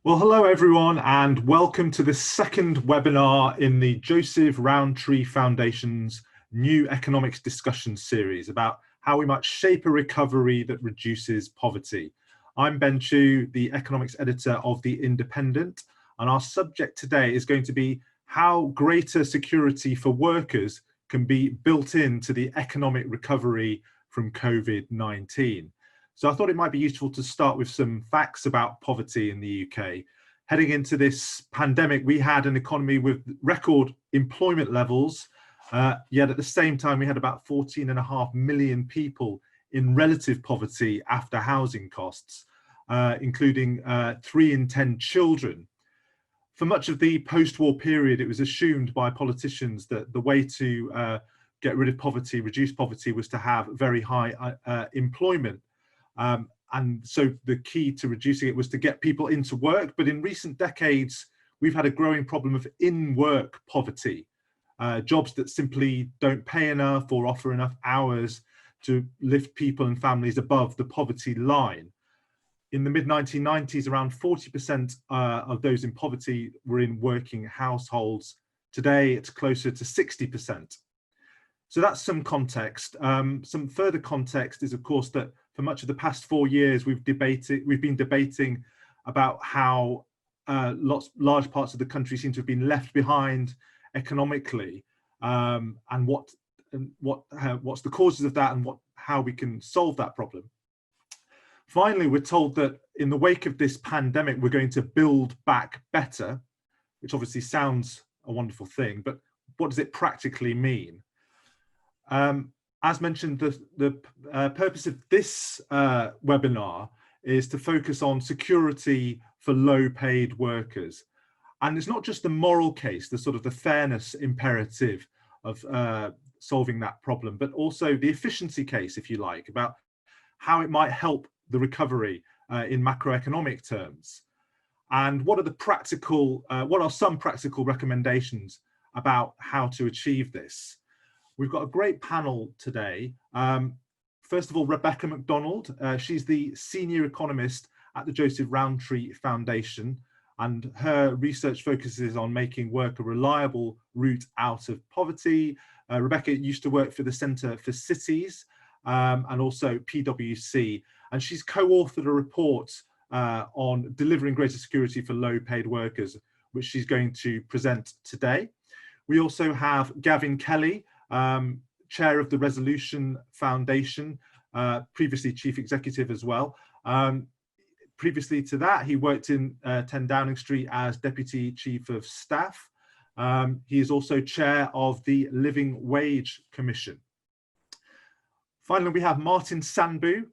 Well, hello everyone, and welcome to the second webinar in the Joseph Rowntree Foundation's new economics discussion series about how we might shape a recovery that reduces poverty. I'm Ben Chu, the economics editor of The Independent, and our subject today is going to be how greater security for workers can be built into the economic recovery from COVID-19. So I thought it might be useful to start with some facts about poverty in the UK. Heading into this pandemic, we had an economy with record employment levels, yet at the same time we had about 14.5 million people in relative poverty after housing costs, including 3 in 10 children. For much of the post-war period, it was assumed by politicians that the way to get rid of poverty, reduce poverty, was to have very high employment. And so the key to reducing it was to get people into work. But in recent decades, we've had a growing problem of in-work poverty, jobs that simply don't pay enough or offer enough hours to lift people and families above the poverty line. In the mid-1990s, around 40% of those in poverty were in working households. Today, it's closer to 60%. So that's some context. Some further context is, of course, that for much of the past 4 years, we've been debating about how large parts of the country seem to have been left behind economically, and what's the causes of that, and how we can solve that problem. Finally, we're told that in the wake of this pandemic, we're going to build back better, which obviously sounds a wonderful thing, but what does it practically mean? As mentioned, the purpose of this webinar is to focus on security for low-paid workers. And it's not just the moral case, the fairness imperative of solving that problem, but also the efficiency case, if you like, about how it might help the recovery in macroeconomic terms. And what are some practical recommendations about how to achieve this? We've got a great panel today. First of all, Rebecca McDonald. She's the senior economist at the Joseph Rowntree Foundation, and her research focuses on making work a reliable route out of poverty. Rebecca used to work for the Centre for Cities and also PwC, and she's co-authored a report on delivering greater security for low-paid workers, which she's going to present today. We also have Gavin Kelly, chair of the Resolution Foundation, previously chief executive as well. Previously to that, he worked in 10 Downing Street as deputy chief of staff. He is also chair of the Living Wage Commission. Finally, we have Martin Sandbu,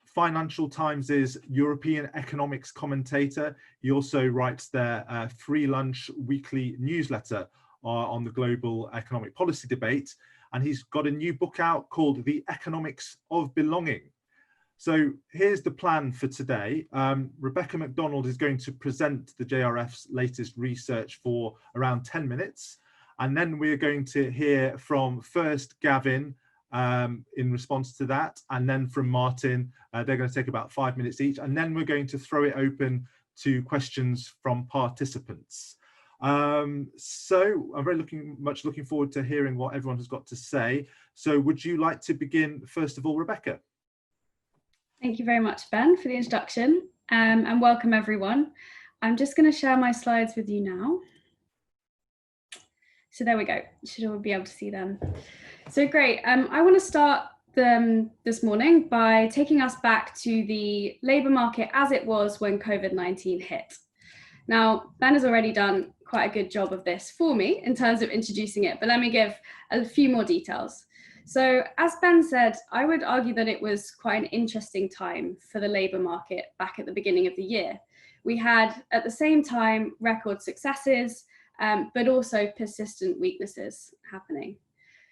Financial Times' European economics commentator. He also writes their free lunch weekly newsletter on the global economic policy debate, and he's got a new book out called The Economics of Belonging. So here's the plan for today. Rebecca McDonald is going to present the JRF's latest research for around 10 minutes, and then we're going to hear from first Gavin in response to that, and then from Martin. They're going to take about 5 minutes each, and then we're going to throw it open to questions from participants. So I'm very much looking forward to hearing what everyone has got to say. So would you like to begin, first of all, Rebecca? Thank you very much, Ben, for the introduction, and welcome everyone. I'm just going to share my slides with you now. So there we go. Should all be able to see them. So great. I want to start this morning by taking us back to the labour market as it was when COVID-19 hit. Now, Ben has already done quite a good job of this for me in terms of introducing it, but let me give a few more details. So as Ben said, I would argue that it was quite an interesting time for the labour market back at the beginning of the year. We had, at the same time, record successes, but also persistent weaknesses happening.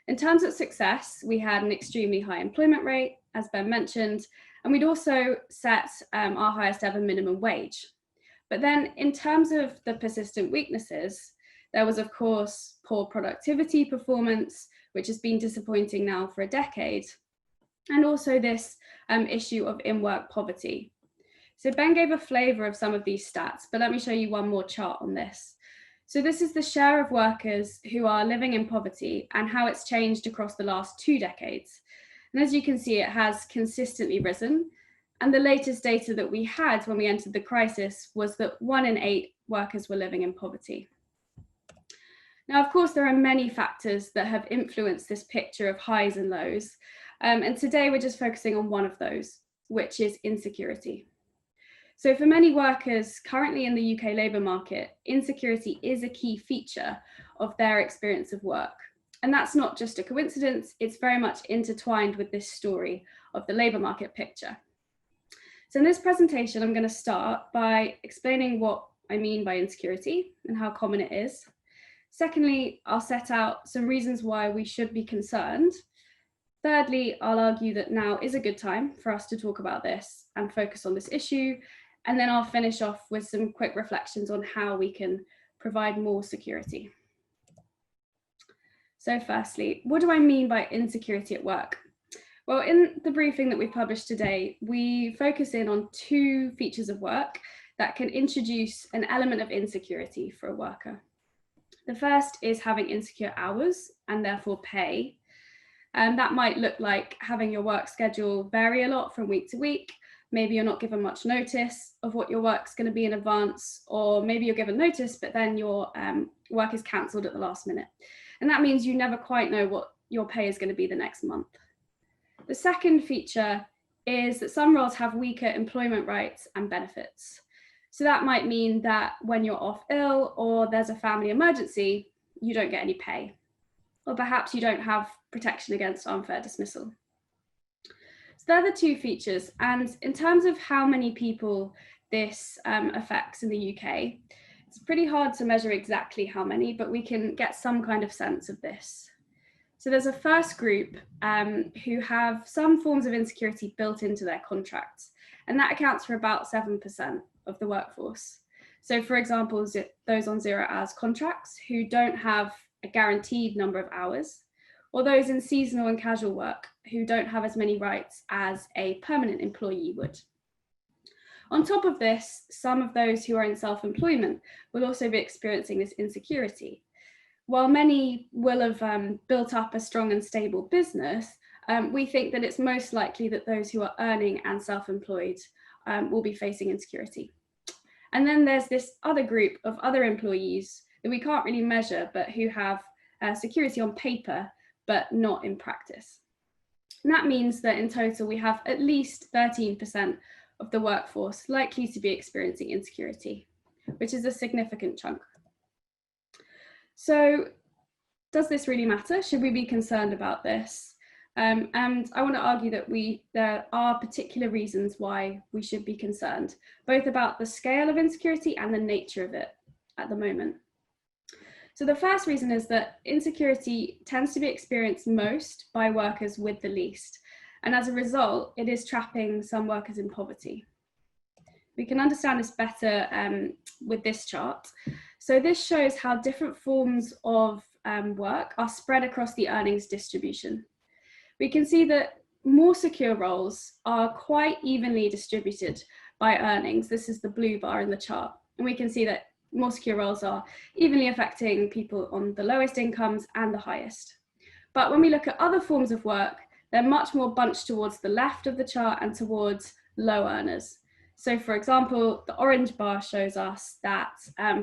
In terms of success, we had an extremely high employment rate, as Ben mentioned, and we'd also set our highest ever minimum wage. But then in terms of the persistent weaknesses, there was, of course, poor productivity performance, which has been disappointing now for a decade, and also this issue of in-work poverty. So Ben gave a flavour of some of these stats, but let me show you one more chart on this. So this is the share of workers who are living in poverty and how it's changed across the last 2 decades. And as you can see, it has consistently risen. And the latest data that we had when we entered the crisis was that 1 in 8 workers were living in poverty. Now, of course, there are many factors that have influenced this picture of highs and lows. And today we're just focusing on one of those, which is insecurity. So for many workers currently in the UK labour market, insecurity is a key feature of their experience of work. And that's not just a coincidence, it's very much intertwined with this story of the labour market picture. So in this presentation, I'm going to start by explaining what I mean by insecurity and how common it is. Secondly, I'll set out some reasons why we should be concerned. Thirdly, I'll argue that now is a good time for us to talk about this and focus on this issue. And then I'll finish off with some quick reflections on how we can provide more security. So firstly, what do I mean by insecurity at work? Well, in the briefing that we published today, we focus in on 2 features of work that can introduce an element of insecurity for a worker. The first is having insecure hours and therefore pay. And that might look like having your work schedule vary a lot from week to week. Maybe you're not given much notice of what your work's going to be in advance, or maybe you're given notice, but then your work is cancelled at the last minute. And that means you never quite know what your pay is going to be the next month. The second feature is that some roles have weaker employment rights and benefits. So that might mean that when you're off ill or there's a family emergency, you don't get any pay. Or perhaps you don't have protection against unfair dismissal. So they're the 2 features. And in terms of how many people this affects in the UK, it's pretty hard to measure exactly how many, but we can get some kind of sense of this. So there's a first group who have some forms of insecurity built into their contracts, and that accounts for about 7% of the workforce. So for example, those on 0 hours contracts who don't have a guaranteed number of hours, or those in seasonal and casual work who don't have as many rights as a permanent employee would. On top of this, some of those who are in self-employment will also be experiencing this insecurity. While many will have built up a strong and stable business, we think that it's most likely that those who are earning and self-employed will be facing insecurity. And then there's this other group of other employees that we can't really measure, but who have security on paper, but not in practice. And that means that in total, we have at least 13% of the workforce likely to be experiencing insecurity, which is a significant chunk. So does this really matter? Should we be concerned about this? And I want to argue that there are particular reasons why we should be concerned, both about the scale of insecurity and the nature of it at the moment. So the first reason is that insecurity tends to be experienced most by workers with the least. And as a result, it is trapping some workers in poverty. We can understand this better with this chart. So this shows how different forms of work are spread across the earnings distribution. We can see that more secure roles are quite evenly distributed by earnings. This is the blue bar in the chart. And we can see that more secure roles are evenly affecting people on the lowest incomes and the highest. But when we look at other forms of work, they're much more bunched towards the left of the chart and towards low earners. So for example, the orange bar shows us that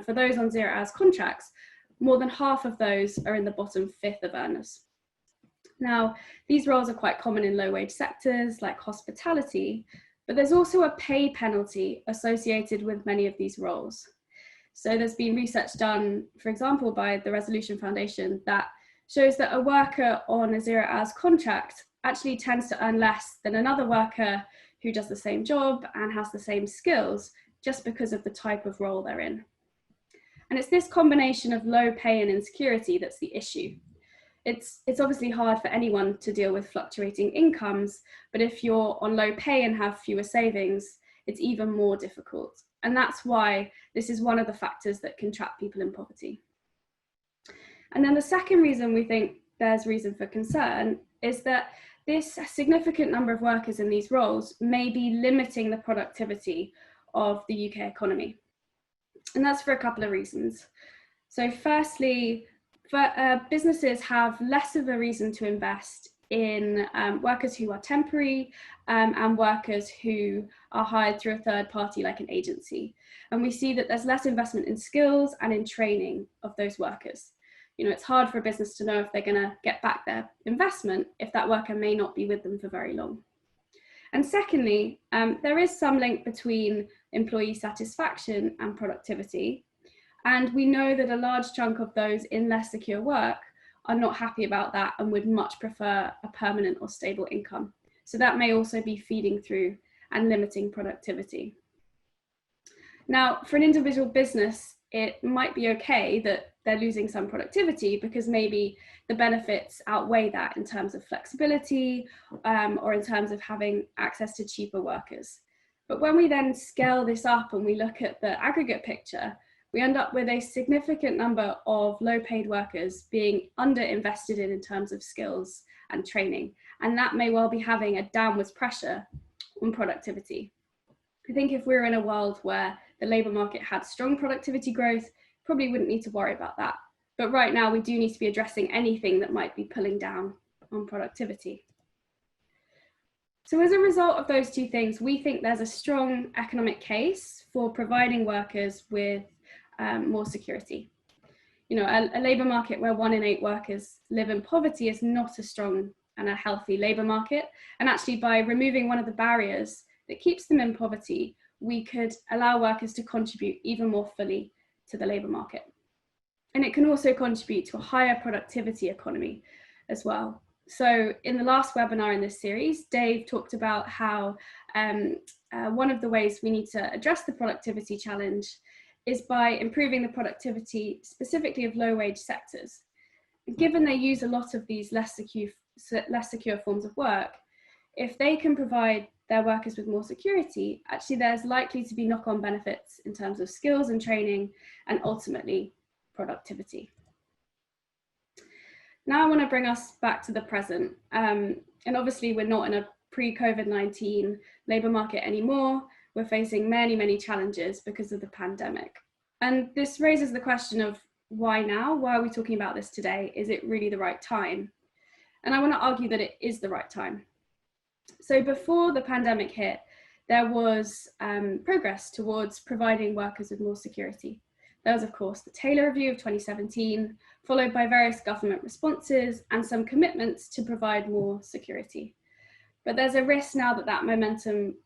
for those on 0 hours contracts, more than half of those are in the bottom 1/5 of earners. Now, these roles are quite common in low wage sectors like hospitality, but there's also a pay penalty associated with many of these roles. So there's been research done, for example, by the Resolution Foundation that shows that a worker on a 0 hours contract actually tends to earn less than another worker who does the same job and has the same skills just because of the type of role they're in. And it's this combination of low pay and insecurity that's the issue. It's obviously hard for anyone to deal with fluctuating incomes, but if you're on low pay and have fewer savings, it's even more difficult. And that's why this is one of the factors that can trap people in poverty. And then the second reason we think there's reason for concern is that this significant number of workers in these roles may be limiting the productivity of the UK economy. And that's for a couple of reasons. So firstly, businesses have less of a reason to invest in workers who are temporary and workers who are hired through a third party like an agency. And we see that there's less investment in skills and in training of those workers. It's hard for a business to know if they're going to get back their investment if that worker may not be with them for very long. And secondly, there is some link between employee satisfaction and productivity. And we know that a large chunk of those in less secure work are not happy about that and would much prefer a permanent or stable income. So that may also be feeding through and limiting productivity. Now, for an individual business, it might be okay that they're losing some productivity because maybe the benefits outweigh that in terms of flexibility or in terms of having access to cheaper workers. But when we then scale this up and we look at the aggregate picture, we end up with a significant number of low-paid workers being underinvested in terms of skills and training. And that may well be having a downwards pressure on productivity. I think if we were in a world where the labour market had strong productivity growth, probably wouldn't need to worry about that. But right now we do need to be addressing anything that might be pulling down on productivity. So as a result of those two things, we think there's a strong economic case for providing workers with more security. A labour market where 1 in 8 workers live in poverty is not a strong and a healthy labour market. And actually, by removing one of the barriers that keeps them in poverty, we could allow workers to contribute even more fully to the labour market. And it can also contribute to a higher productivity economy as well. So in the last webinar in this series, Dave talked about how one of the ways we need to address the productivity challenge is by improving the productivity specifically of low-wage sectors. Given they use a lot of these less secure forms of work, if they can provide their workers with more security, actually there's likely to be knock-on benefits in terms of skills and training and ultimately productivity. Now I want to bring us back to the present. And obviously we're not in a pre-COVID-19 labour market anymore. We're facing many, many challenges because of the pandemic. And this raises the question of why now? Why are we talking about this today? Is it really the right time? And I want to argue that it is the right time. So before the pandemic hit, there was progress towards providing workers with more security. There was, of course, the Taylor Review of 2017, followed by various government responses and some commitments to provide more security. But there's a risk now that that momentum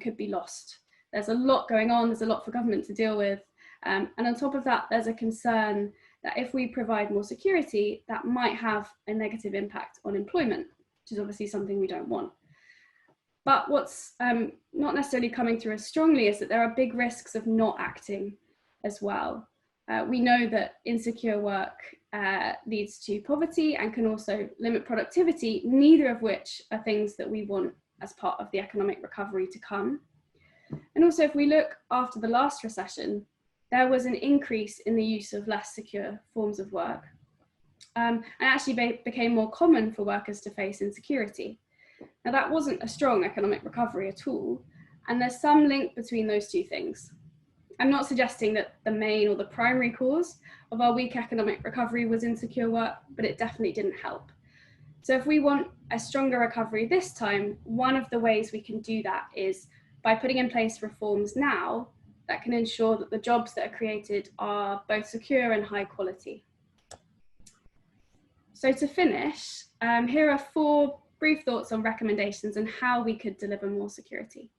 could be lost. There's a lot going on, there's a lot for government to deal with. And on top of that, there's a concern that if we provide more security, that might have a negative impact on employment, which is obviously something we don't want. But what's not necessarily coming through as strongly is that there are big risks of not acting as well. We know that insecure work leads to poverty and can also limit productivity, neither of which are things that we want as part of the economic recovery to come. And also, if we look after the last recession, there was an increase in the use of less secure forms of work and actually became more common for workers to face insecurity. Now, that wasn't a strong economic recovery at all, and there's some link between those two things. I'm not suggesting that the main or the primary cause of our weak economic recovery was insecure work, but it definitely didn't help. So if we want a stronger recovery this time, one of the ways we can do that is by putting in place reforms now that can ensure that the jobs that are created are both secure and high quality. So to finish, here are 4 brief thoughts on recommendations and how we could deliver more security.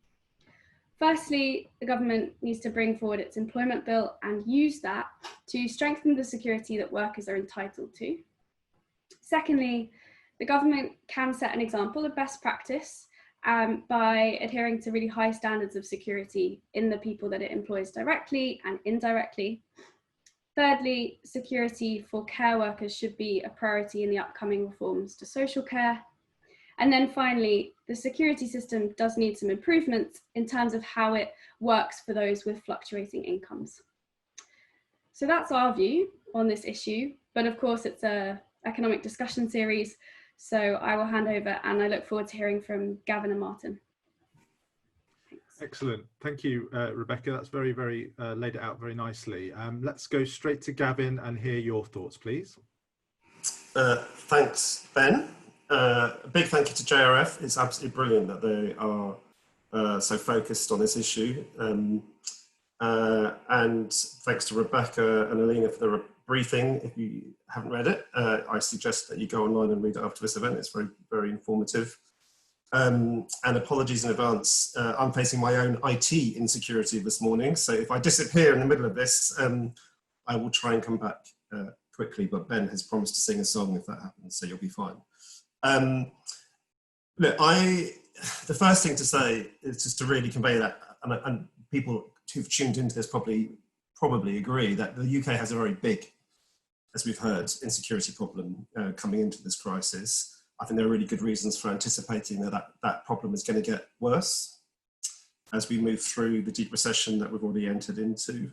Firstly, the government needs to bring forward its employment bill and use that to strengthen the security that workers are entitled to. Secondly, the government can set an example of best practice by adhering to really high standards of security in the people that it employs directly and indirectly. Thirdly, security for care workers should be a priority in the upcoming reforms to social care. And then finally, the security system does need some improvements in terms of how it works for those with fluctuating incomes. So that's our view on this issue, but of course it's an economic discussion series. So I will hand over, and I look forward to hearing from Gavin and Martin. Thanks. Excellent. Thank you, Rebecca. That's very, very laid it out very nicely. Let's go straight to Gavin and hear your thoughts, please. Thanks, Ben. A big thank you to JRF. It's absolutely brilliant that they are so focused on this issue. And thanks to Rebecca and Alina for the briefing. If you haven't read it, I suggest that you go online and read it after this event. It's very, very informative. And apologies in advance. I'm facing my own IT insecurity this morning. So if I disappear in the middle of this, I will try and come back quickly, but Ben has promised to sing a song if that happens, so you'll be fine. Look, the first thing to say is just to really convey that, and people who've tuned into this probably agree that the UK has a very big, as we've heard, insecurity problem coming into this crisis. I think there are really good reasons for anticipating that problem is going to get worse as we move through the deep recession that we've already entered into.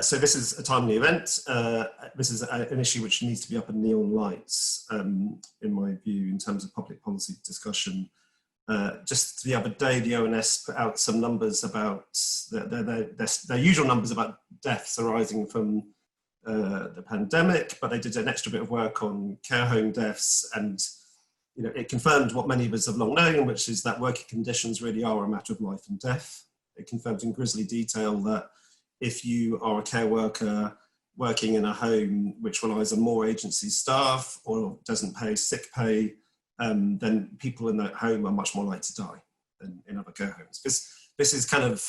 So this is a timely event. This is an issue which needs to be up in neon lights, in my view, in terms of public policy discussion. Just the other day, the ONS put out some numbers about their usual numbers about deaths arising from the pandemic, but they did an extra bit of work on care home deaths, and it confirmed what many of us have long known, which is that working conditions really are a matter of life and death. It confirmed in grisly detail that if you are a care worker working in a home which relies on more agency staff or doesn't pay sick pay, then people in that home are much more likely to die than in other care homes. This is kind of,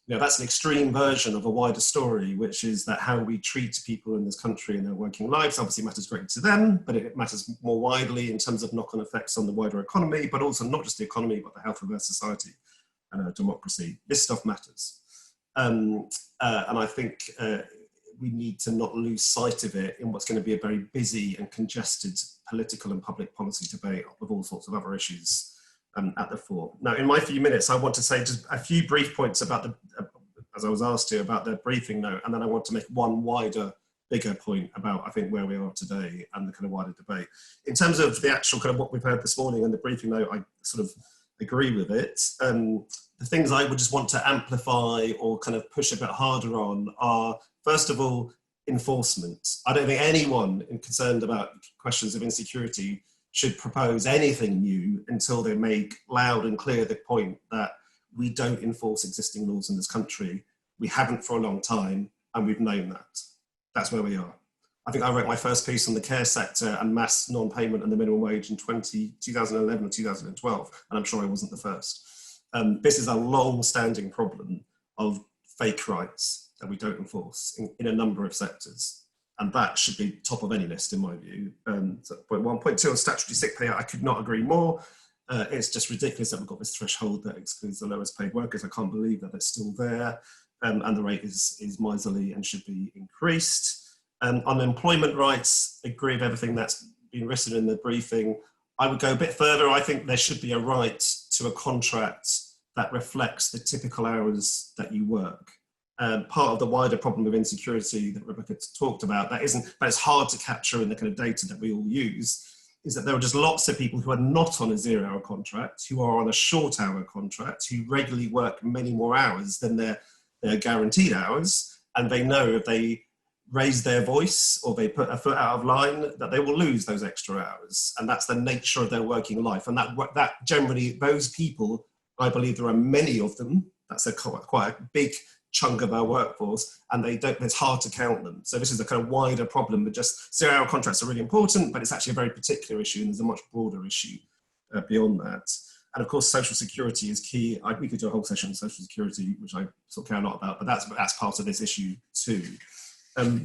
that's an extreme version of a wider story, which is that how we treat people in this country in their working lives obviously matters greatly to them, but it matters more widely in terms of knock-on effects on the wider economy, but also not just the economy, but the health of our society and our democracy. This stuff matters. And I think we need to not lose sight of it in what's going to be a very busy and congested political and public policy debate with all sorts of other issues at the fore. Now, in my few minutes, I want to say just a few brief points about as I was asked to, about the briefing note, and then I want to make one wider, bigger point about, I think, where we are today and the kind of wider debate. In terms of the actual kind of what we've heard this morning and the briefing note, I sort of agree with it. The things I would just want to amplify or kind of push a bit harder on are, first of all, enforcement. I don't think anyone concerned about questions of insecurity should propose anything new until they make loud and clear the point that we don't enforce existing laws in this country. We haven't for a long time, and we've known that. That's where we are. I think I wrote my first piece on the care sector and mass non-payment and the minimum wage in 2011 or 2012, and I'm sure I wasn't the first. This is a long-standing problem of fake rights that we don't enforce in a number of sectors. And that should be top of any list, in my view. So point one. Point two, on statutory sick pay, I could not agree more. It's just ridiculous that we've got this threshold that excludes the lowest paid workers. I can't believe that it's still there. And the rate is miserly and should be increased. On employment rights, I agree with everything that's been written in the briefing. I would go a bit further. I think there should be a right to a contract that reflects the typical hours that you work. Part of the wider problem of insecurity that Rebecca talked about, but it's hard to capture in the kind of data that we all use, is that there are just lots of people who are not on a 0-hour contract, who are on a short-hour contract, who regularly work many more hours than their guaranteed hours, and they know if they raise their voice or they put a foot out of line that they will lose those extra hours, and that's the nature of their working life. And that generally, those people, I believe there are many of them, that's quite a big chunk of our workforce, and it's hard to count them. So this is a kind of wider problem, but just 0-hour contracts are really important, but it's actually a very particular issue, and there's a much broader issue beyond that. And of course, social security is key. We could do a whole session on social security, which I sort of care a lot about, but that's part of this issue too.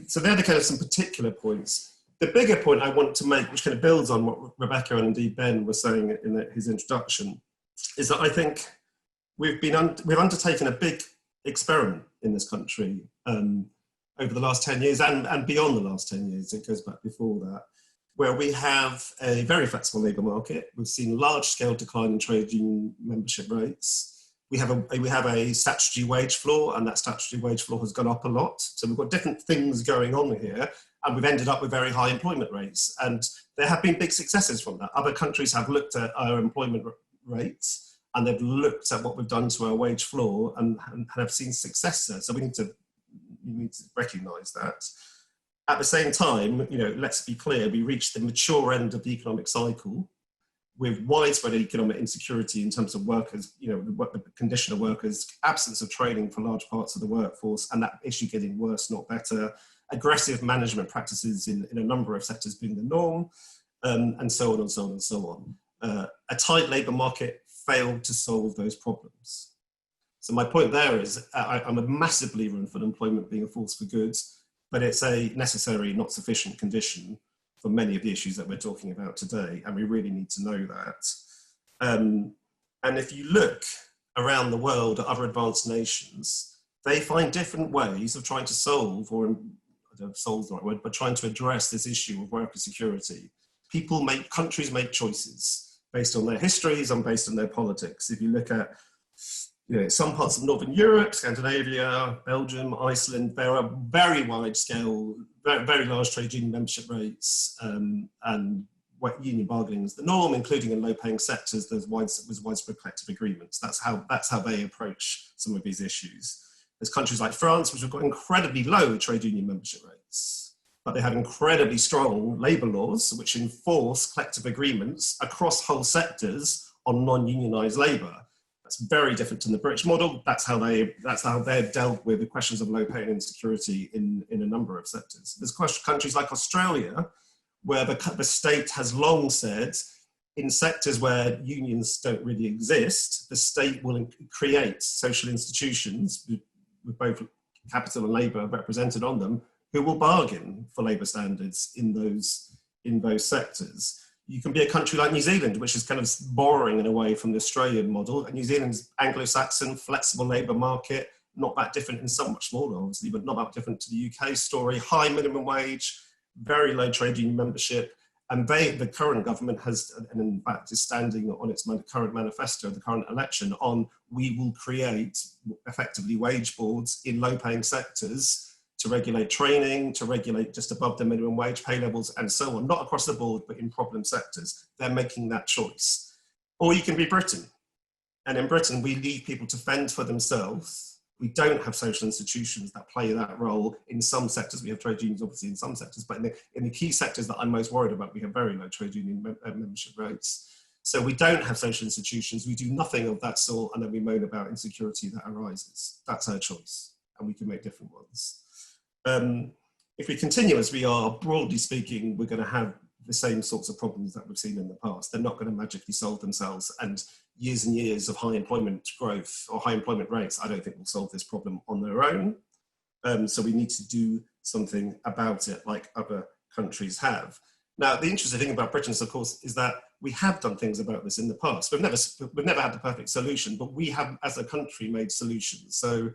So they're the kind of some particular points. The bigger point I want to make, which kind of builds on what Rebecca and indeed Ben were saying in his introduction, is that I think we've undertaken a big experiment in this country over the last 10 years and beyond the last 10 years, it goes back before that, where we have a very flexible labour market. We've seen large-scale decline in trade union membership rates. We have a statutory wage floor, and that statutory wage floor has gone up a lot. So we've got different things going on here, and we've ended up with very high employment rates. And there have been big successes from that. Other countries have looked at our employment rates, and they've looked at what we've done to our wage floor and have seen success there. So we need to recognise that. At the same time, let's be clear, we reached the mature end of the economic cycle with widespread economic insecurity in terms of workers, the condition of workers, absence of training for large parts of the workforce, and that issue getting worse, not better, aggressive management practices in a number of sectors being the norm, and so on and so on and so on. A tight labour market failed to solve those problems. So my point there is I'm a massive believer in full employment being a force for good, but it's a necessary, not sufficient condition for many of the issues that we're talking about today, and we really need to know that. And if you look around the world at other advanced nations, they find different ways of trying to solve, or I don't know if solve is the right word, but trying to address this issue of worker security. Countries make choices based on their histories and based on their politics. If you look at some parts of Northern Europe, Scandinavia, Belgium, Iceland, there are very wide scale, very, very large trade union membership rates, and union bargaining is the norm, including in low-paying sectors. There's widespread collective agreements. That's how they approach some of these issues. There's countries like France, which have got incredibly low trade union membership rates, but they have incredibly strong labour laws which enforce collective agreements across whole sectors on non-unionised labour. That's very different to the British model. That's how they've dealt with the questions of low pay and insecurity in a number of sectors. There's countries like Australia, where the state has long said, in sectors where unions don't really exist, the state will create social institutions with both capital and labour represented on them, who will bargain for labour standards in those sectors. You can be a country like New Zealand, which is kind of borrowing in a way from the Australian model. And New Zealand's Anglo-Saxon, flexible labour market, not that different, and somewhat smaller, obviously, but not that different to the UK story. High minimum wage, very low trade union membership. And the current government has, and in fact is standing on its current manifesto, the current election, on we will create effectively wage boards in low-paying sectors to regulate training, to regulate just above the minimum wage pay levels, and so on, not across the board, but in problem sectors. They're making that choice. Or you can be Britain. And in Britain, we leave people to fend for themselves. We don't have social institutions that play that role. In some sectors, we have trade unions, obviously, in some sectors, but in the key sectors that I'm most worried about, we have very low trade union membership rates. So we don't have social institutions. We do nothing of that sort, and then we moan about insecurity that arises. That's our choice, and we can make different ones. If we continue as we are, broadly speaking, we're going to have the same sorts of problems that we've seen in the past. They're not going to magically solve themselves, and years of high employment growth or high employment rates, I don't think will solve this problem on their own. So we need to do something about it, like other countries have. Now, the interesting thing about Britain, of course, is that we have done things about this in the past. We've never had the perfect solution, but we have, as a country, made solutions. So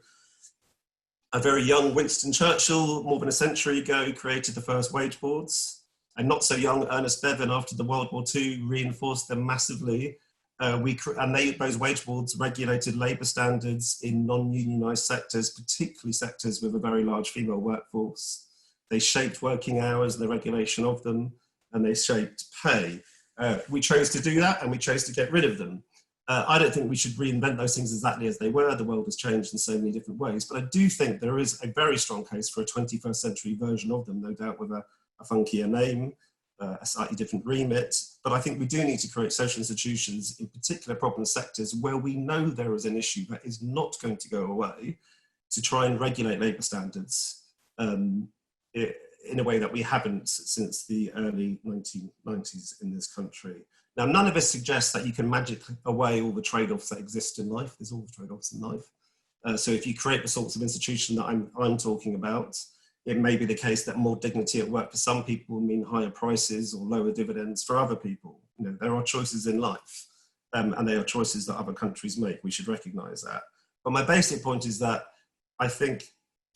a very young Winston Churchill, more than a century ago, created the first wage boards. And not so young Ernest Bevin, after the World War II, reinforced them massively. Those wage boards regulated labour standards in non-unionised sectors, particularly sectors with a very large female workforce. They shaped working hours, the regulation of them, and they shaped pay. We chose to do that, and we chose to get rid of them. I don't think we should reinvent those things exactly as they were. The world has changed in so many different ways, but I do think there is a very strong case for a 21st century version of them, no doubt with a funkier name, a slightly different remit. But I think we do need to create social institutions in particular problem sectors where we know there is an issue that is not going to go away, to try and regulate labour standards in a way that we haven't since the early 1990s in this country. Now, none of us suggests that you can magic away all the trade-offs that exist in life. There's always trade-offs in life. So if you create the sorts of institution that I'm talking about, it may be the case that more dignity at work for some people will mean higher prices or lower dividends for other people. There are choices in life, and they are choices that other countries make. We should recognise that. But my basic point is that I think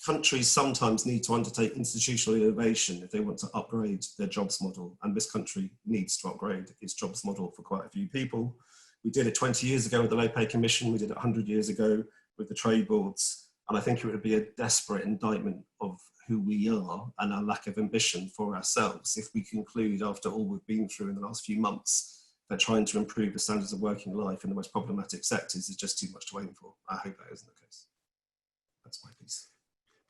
countries sometimes need to undertake institutional innovation if they want to upgrade their jobs model. And this country needs to upgrade its jobs model for quite a few people. We did it 20 years ago with the Low Pay Commission. We did it 100 years ago with the trade boards. And I think it would be a desperate indictment of who we are and our lack of ambition for ourselves if we conclude, after all we've been through in the last few months, that trying to improve the standards of working life in the most problematic sectors is just too much to aim for. I hope that isn't the case. That's my piece.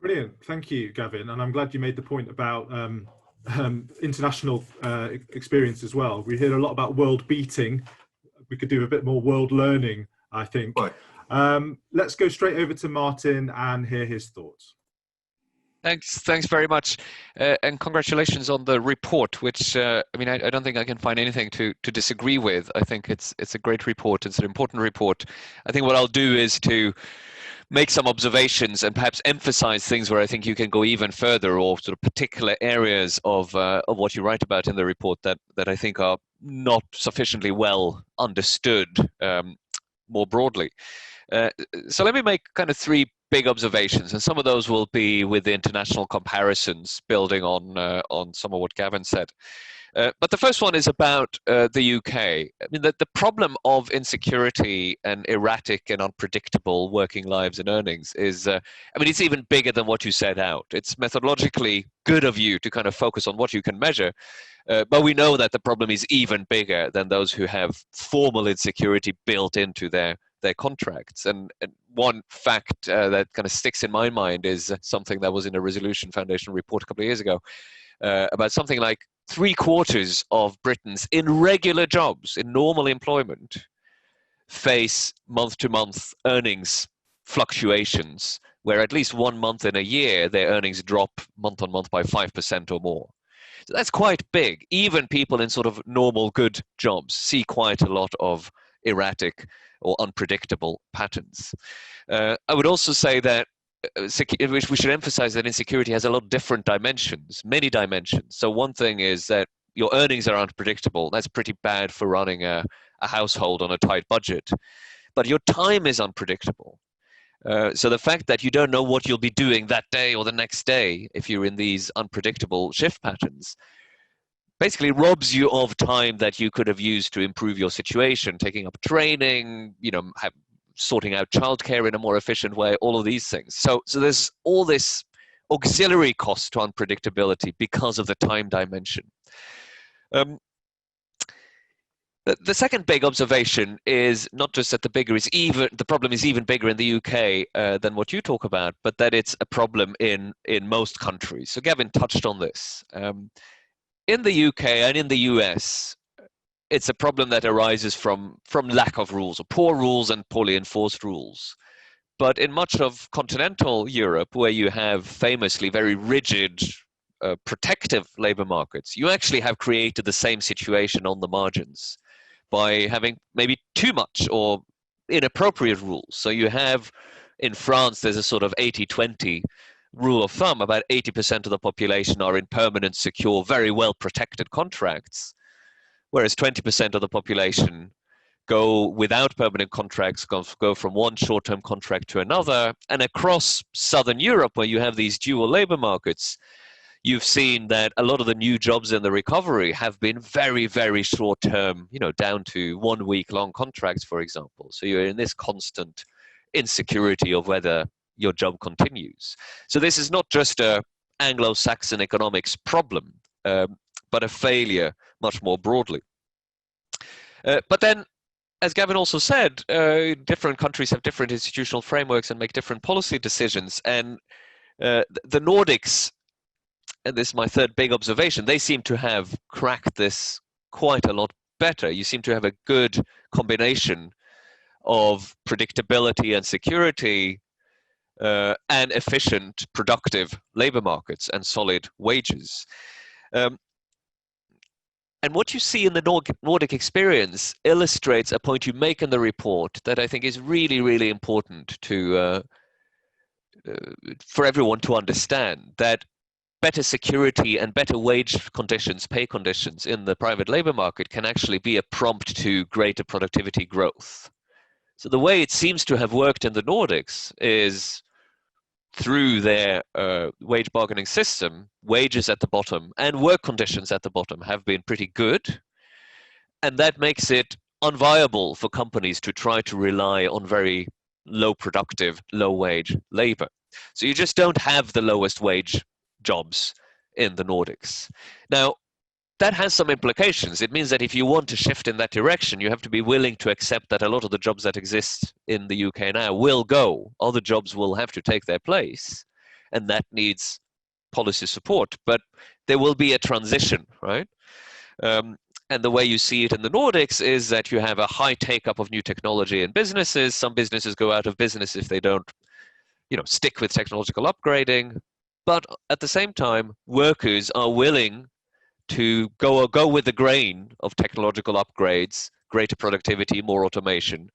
Brilliant, thank you, Gavin. And I'm glad you made the point about international experience as well. We hear a lot about world beating. We could do a bit more world learning, I think. Right. Let's go straight over to Martin and hear his thoughts. Thanks very much, and congratulations on the report. Which I mean, I don't think I can find anything to disagree with. I think it's a great report. It's an important report. I think what I'll do is to make some observations and perhaps emphasize things where I think you can go even further, or sort of particular areas of what you write about in the report that I think are not sufficiently well understood more broadly. So let me make kind of three big observations, and some of those will be with the international comparisons, building on some of what Gavin said. But the first one is about the UK. I mean, the problem of insecurity and erratic and unpredictable working lives and earnings is, I mean, it's even bigger than what you set out. It's methodologically good of you to kind of focus on what you can measure, but we know that the problem is even bigger than those who have formal insecurity built into their contracts. And one fact that kind of sticks in my mind is something that was in a Resolution Foundation report a couple of years ago, about something like 3/4 of Britons in regular jobs, in normal employment, face month-to-month earnings fluctuations, where at least 1 month in a year, their earnings drop month-on-month by 5% or more. So that's quite big. Even people in sort of normal good jobs see quite a lot of erratic or unpredictable patterns. I would also say that we should emphasize that insecurity has a lot of different dimensions, many dimensions. So one thing is that your earnings are unpredictable. That's pretty bad for running a household on a tight budget. But your time is unpredictable. So the fact that you don't know what you'll be doing that day or the next day, if you're in these unpredictable shift patterns, basically robs you of time that you could have used to improve your situation, taking up training, sorting out childcare in a more efficient way, all of these things. So there's all this auxiliary cost to unpredictability because of the time dimension. The second big observation is not just that the problem is even bigger in the UK than what you talk about, but that it's a problem in most countries. So Gavin touched on this. In the UK and in the US, it's a problem that arises from lack of rules, or poor rules and poorly enforced rules. But in much of continental Europe, where you have famously very rigid, protective labor markets, you actually have created the same situation on the margins by having maybe too much or inappropriate rules. So you have, in France, there's a sort of 80-20 rule of thumb. About 80% of the population are in permanent, secure, very well protected contracts, whereas 20% of the population go without permanent contracts, go from one short-term contract to another. And across Southern Europe, where you have these dual labor markets, you've seen that a lot of the new jobs in the recovery have been very, very short-term, down to 1 week long contracts, for example. So you're in this constant insecurity of whether your job continues. So this is not just a Anglo-Saxon economics problem, but a failure much more broadly. But then, as Gavin also said, different countries have different institutional frameworks and make different policy decisions. And the Nordics, and this is my third big observation, they seem to have cracked this quite a lot better. You seem to have a good combination of predictability and security, and efficient, productive labor markets and solid wages. And what you see in the Nordic experience illustrates a point you make in the report that I think is really, really important for everyone to understand, that better security and better wage conditions, pay conditions in the private labor market can actually be a prompt to greater productivity growth. So the way it seems to have worked in the Nordics is through their wage bargaining system, wages at the bottom and work conditions at the bottom have been pretty good. And that makes it unviable for companies to try to rely on very low productive, low wage labor. So you just don't have the lowest wage jobs in the Nordics. Now, that has some implications. It means that if you want to shift in that direction, you have to be willing to accept that a lot of the jobs that exist in the UK now will go. Other jobs will have to take their place, and that needs policy support. But there will be a transition, right? And the way you see it in the Nordics is that you have a high take-up of new technology in businesses. Some businesses go out of business if they don't, stick with technological upgrading. But at the same time, workers are willing to go with the grain of technological upgrades, greater productivity, more automation,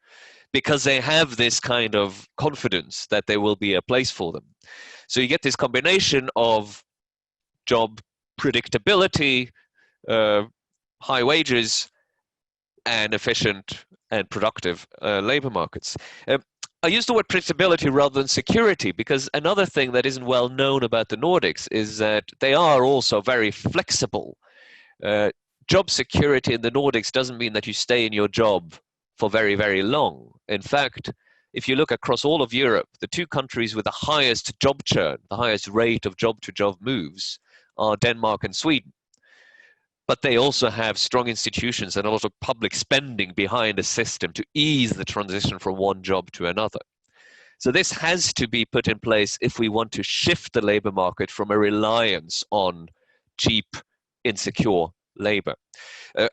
because they have this kind of confidence that there will be a place for them. So you get this combination of job predictability, high wages, and efficient and productive labor markets. I use the word predictability rather than security because another thing that isn't well known about the Nordics is that they are also very flexible. Job security in the Nordics doesn't mean that you stay in your job for very, very long. In fact, if you look across all of Europe, the two countries with the highest job churn, the highest rate of job-to-job moves, are Denmark and Sweden. But they also have strong institutions and a lot of public spending behind a system to ease the transition from one job to another. So this has to be put in place if we want to shift the labor market from a reliance on cheap, insecure labor.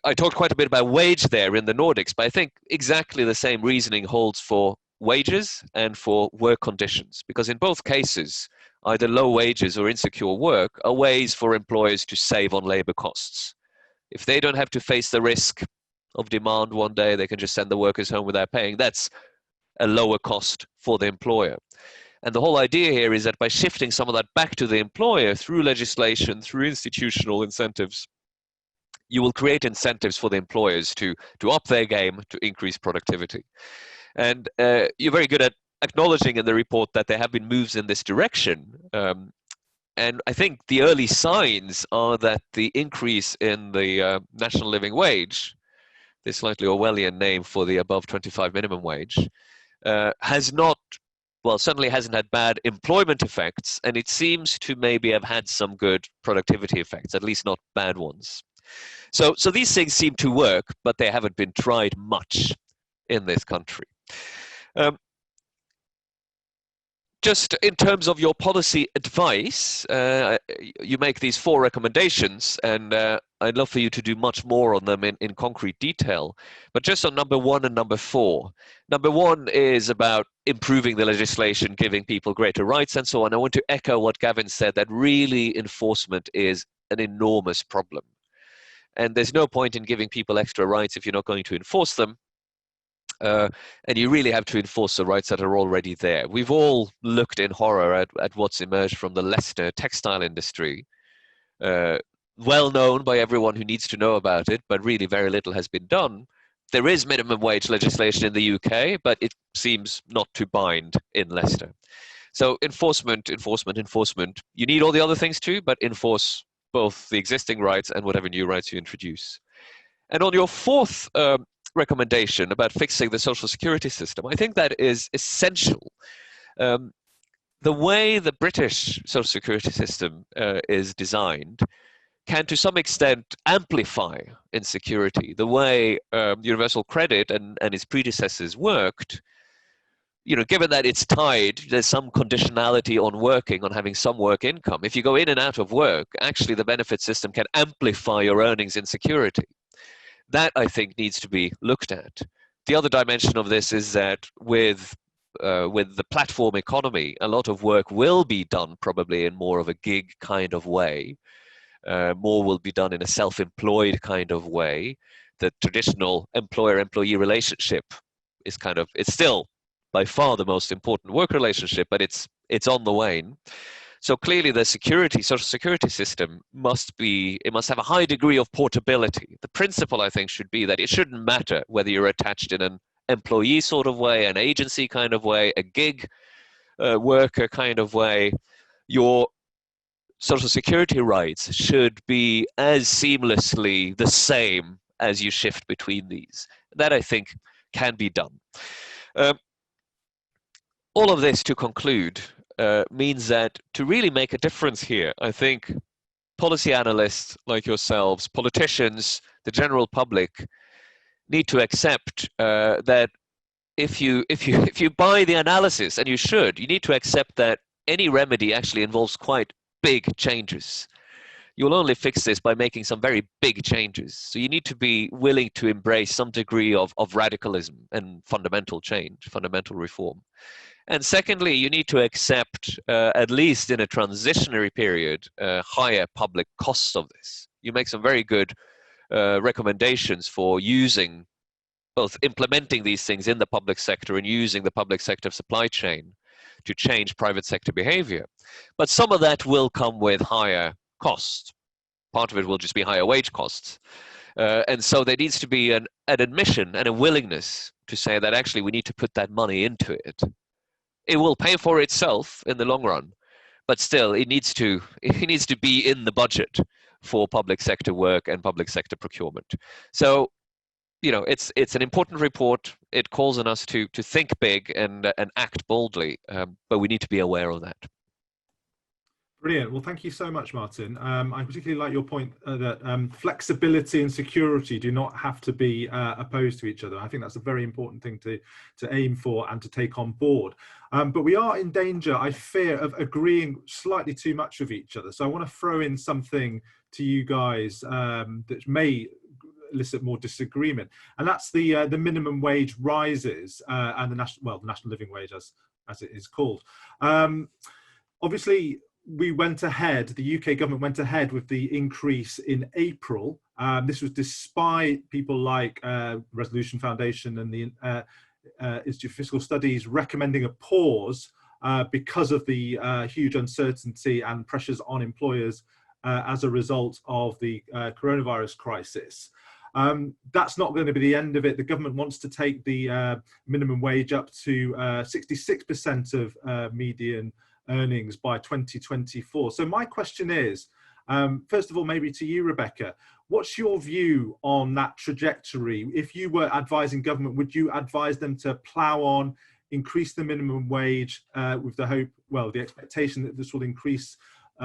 I talked quite a bit about wage there in the Nordics, but I think exactly the same reasoning holds for wages and for work conditions, because in both cases, either low wages or insecure work are ways for employers to save on labor costs. If they don't have to face the risk of demand one day, they can just send the workers home without paying. That's a lower cost for the employer. And the whole idea here is that by shifting some of that back to the employer through legislation, through institutional incentives, you will create incentives for the employers to up their game, to increase productivity. And you're very good at acknowledging in the report that there have been moves in this direction. And I think the early signs are that the increase in the national living wage, the slightly Orwellian name for the above 25 minimum wage, certainly hasn't had bad employment effects, and it seems to maybe have had some good productivity effects, at least not bad ones. So these things seem to work, but they haven't been tried much in this country. Just in terms of your policy advice, you make these 4 recommendations, and I'd love for you to do much more on them in concrete detail. But just on number 1 and number 4. Number 1 is about improving the legislation, giving people greater rights and so on. I want to echo what Gavin said, that really enforcement is an enormous problem. And there's no point in giving people extra rights if you're not going to enforce them. And you really have to enforce the rights that are already there. We've all looked in horror at what's emerged from the Leicester textile industry, well known by everyone who needs to know about it, but really very little has been done. There is minimum wage legislation in the UK, but it seems not to bind in Leicester. So enforcement. You need all the other things too, but enforce both the existing rights and whatever new rights you introduce. And on your 4th recommendation about fixing the social security system, I think that is essential. The way the British social security system is designed can to some extent amplify insecurity. The way universal credit and its predecessors worked, given that it's tied, there's some conditionality on working, on having some work income. If you go in and out of work, actually the benefit system can amplify your earnings insecurity. That, I think, needs to be looked at. The other dimension of this is that with the platform economy, a lot of work will be done probably in more of a gig kind of way. More will be done in a self-employed kind of way. The traditional employer-employee relationship is it's still by far the most important work relationship, but it's on the wane. So clearly the social security system must have a high degree of portability. The principle, I think, should be that it shouldn't matter whether you're attached in an employee sort of way, an agency kind of way, a gig worker kind of way. Your social security rights should be as seamlessly the same as you shift between these. That, I think, can be done. All of this to conclude, means that to really make a difference here, I think policy analysts like yourselves, politicians, the general public need to accept that if you buy the analysis, and you need to accept that any remedy actually involves quite big changes. You'll only fix this by making some very big changes. So you need to be willing to embrace some degree of radicalism and fundamental change, fundamental reform. And secondly, you need to accept, at least in a transitionary period, higher public costs of this. You make some very good recommendations for using, both implementing these things in the public sector and using the public sector supply chain to change private sector behavior. But some of that will come with higher costs. Part of it will just be higher wage costs. And so there needs to be an admission and a willingness to say that actually we need to put that money into it. It will pay for itself in the long run, but still it needs to be in the budget for public sector work and public sector procurement. So, you know, it's an important report. It calls on us to think big and act boldly, but we need to be aware of that. Brilliant. Well, thank you so much, Martin. I particularly like your point that flexibility and security do not have to be opposed to each other. I think that's a very important thing to aim for and to take on board. But we are in danger, I fear, of agreeing slightly too much with each other. So I want to throw in something to you guys that may elicit more disagreement, and that's the minimum wage rises and the national living wage, as it is called. Obviously, we went ahead, the UK government went ahead with the increase in April. This was despite people like Resolution Foundation and the Institute of Fiscal Studies recommending a pause because of the huge uncertainty and pressures on employers as a result of the coronavirus crisis. That's not going to be the end of it. The government wants to take the minimum wage up to 66% of median earnings by 2024. So my question is, first of all, maybe to you, Rebecca, what's your view on that trajectory? If you were advising government, would you advise them to plough on, increase the minimum wage with the hope, well, the expectation that this will increase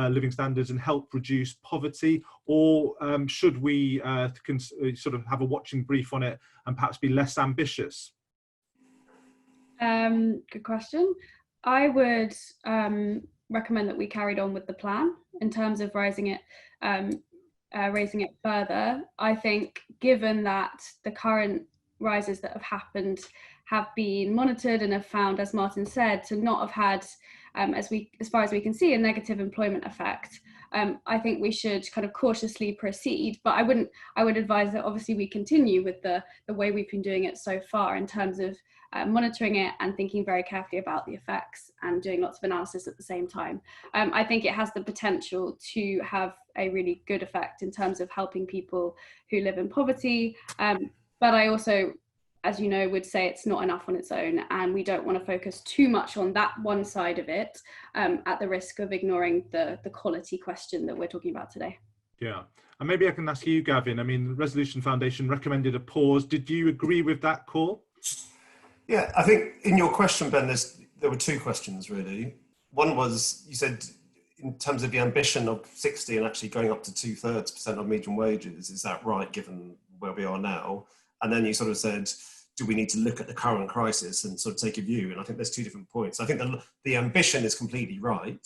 living standards and help reduce poverty, or should we sort of have a watching brief on it and perhaps be less ambitious? Good question. I would recommend that we carried on with the plan in terms of raising it further. I think, given that the current rises that have happened have been monitored and have found, as Martin said, to not have had, as far as we can see, a negative employment effect, I think we should kind of cautiously proceed. But I would advise that obviously we continue with the way we've been doing it so far in terms of monitoring it and thinking very carefully about the effects and doing lots of analysis at the same time. I think it has the potential to have a really good effect in terms of helping people who live in poverty. But I also, as you know, would say it's not enough on its own, and we don't want to focus too much on that one side of it at the risk of ignoring the quality question that we're talking about today. Yeah, and maybe I can ask you, Gavin. I mean, the Resolution Foundation recommended a pause. Did you agree with that call? Yeah, I think in your question, Ben, there were two questions really. One was, you said in terms of the ambition of 60 and actually going up to 2/3% of median wages, is that right given where we are now? And then you sort of said, do we need to look at the current crisis and sort of take a view? And I think there's two different points. I think the ambition is completely right.